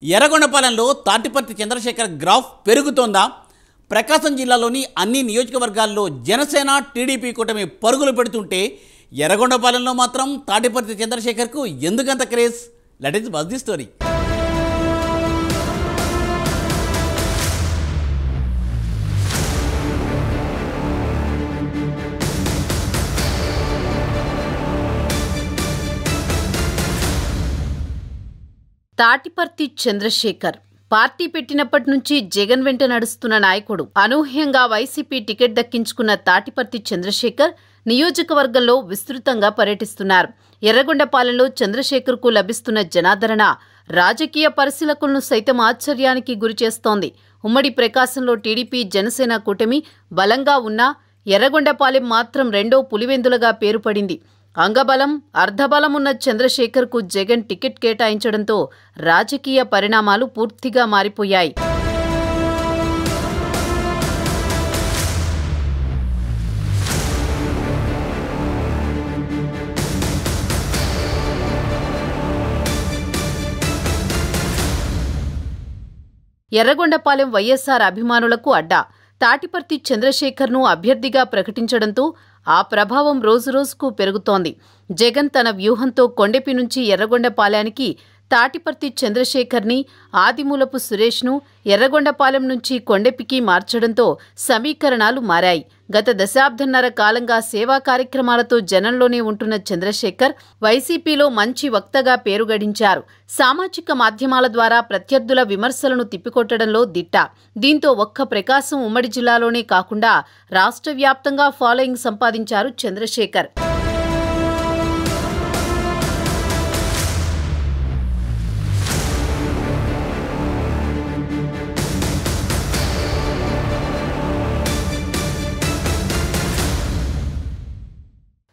ఎర్రగొండపాలెంలో Tatiparthi Chandrasekhar graph పెరుగుతోందా? ప్రకాశం జిల్లాలోని అన్ని నియోజకవర్గాల్లో జనసేన టీడీపీ కూటమి పరుగులు పెడుతుంటే ఎర్రగొండపాలెంలో మాత్రం తాటిపర్తి చంద్రశేఖర్కు ఎందుకంత craze? Let us buzz the story. Tatiparthi Chandrasekhar party పెట్టినప్పటి నుంచి జగన్ వెంట నడుస్తున్న నాయకుడు. అనూహ్యంగా వైసీపీ టికెట్ దక్కించుకున్న తాటిపర్తి చంద్రశేఖర్ నియోజకవర్గంలో విస్తృతంగా పర్యటిస్తున్నారు. ఎర్రగొండపాలెంలో చంద్రశేఖర్కు లభిస్తున్న జనాదరణ రాజకీయ పరిశీలకులను సైతం ఆశ్చర్యానికి గురిచేస్తోంది. ఉమ్మడి ప్రకాశంలో టీడీపీ జనసేన కూటమి బలంగా ఉన్నా ఎర్రగొండపాలెం మాత్రం రెండో పులివెందులుగా పేరుపడింది. అంగబలం అర్ధబలం ఉన్న చంద్రశేఖర్కు జగన్ టికెట్ కేటాయించడంతో రాజకీయ పరిణామాలు పూర్తిగా మారిపోయాయి. ఎర్రగొండపాలెం వైఎస్ఆర్ అభిమానులకు అడ్డా. తాటిపర్తి చంద్రశేఖర్ను అభ్యర్థిగా ప్రకటించడంతో ఆ ప్రభావం రోజురోజుకు పెరుగుతోంది. జగన్ తన వ్యూహంతో కొండెపి నుంచి ఎర్రగొండపాలెంకి తాటిపర్తి చంద్రశేఖర్ని, ఆదిమూలపు సురేష్ను ఎర్రగొండపాలెం నుంచి కొండెపికి మార్చడంతో సమీకరణాలు మారాయి. గత దశాబ్దన్నర కాలంగా సేవా కార్యక్రమాలతో జనంలోనే ఉంటున్న చంద్రశేఖర్ వైసీపీలో మంచి వక్తగా పేరు గడించారు. సామాజిక మాధ్యమాల ద్వారా ప్రత్యర్థుల విమర్శలను తిప్పికొట్టడంలో దిట్ట. దీంతో ఒక్క ప్రకాశం ఉమ్మడి జిల్లాలోనే కాకుండా రాష్ట్ర వ్యాప్తంగా ఫాలోయింగ్ సంపాదించారు చంద్రశేఖర్.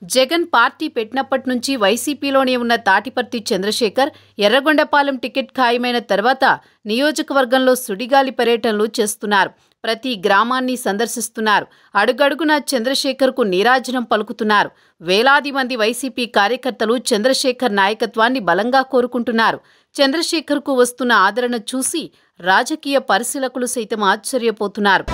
జగన్ పార్టీ పెట్టినప్పటి నుంచి వైసీపీలోనే ఉన్న తాటిపర్తి చంద్రశేఖర్ ఎర్రగొండపాలెం టికెట్ ఖాయమైన తర్వాత నియోజకవర్గంలో సుడిగాలి పర్యటనలు చేస్తున్నారు. ప్రతి గ్రామాన్ని సందర్శిస్తున్నారు. అడుగడుగునా చంద్రశేఖర్కు నీరాజనం పలుకుతున్నారు. వేలాది మంది వైసీపీ కార్యకర్తలు చంద్రశేఖర్ నాయకత్వాన్ని బలంగా కోరుకుంటున్నారు. చంద్రశేఖర్కు వస్తున్న ఆదరణ చూసి రాజకీయ పరిశీలకులు సైతం ఆశ్చర్యపోతున్నారు.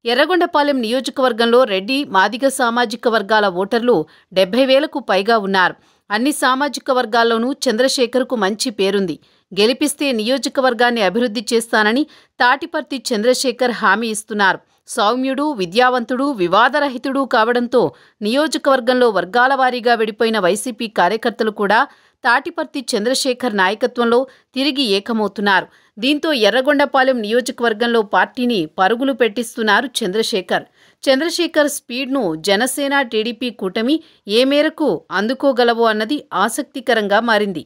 ఎర్రగొండపాలెం నియోజకవర్గంలో రెడ్డి, మాదిగ సామాజిక వర్గాల ఓటర్లు 70,000కు పైగా ఉన్నారు. అన్ని సామాజిక వర్గాల్లోనూ చంద్రశేఖర్కు మంచి పేరుంది. గెలిపిస్తే నియోజకవర్గాన్ని అభివృద్ధి చేస్తానని తాటిపర్తి చంద్రశేఖర్ హామీ ఇస్తున్నారు. సౌమ్యుడు, విద్యావంతుడు, వివాదరహితుడు కావడంతో నియోజకవర్గంలో వర్గాల వారీగా విడిపోయిన వైసీపీ కార్యకర్తలు కూడా తాటిపర్తి చంద్రశేఖర్ నాయకత్వంలో తిరిగి ఏకమవుతున్నారు. దీంతో ఎర్రగొండపాలెం నియోజకవర్గంలో పార్టీని పరుగులు పెట్టిస్తున్నారు చంద్రశేఖర్. చంద్రశేఖర్ స్పీడ్ను జనసేన టీడీపీ కూటమి ఏ మేరకు అందుకోగలవో అన్నది ఆసక్తికరంగా మారింది.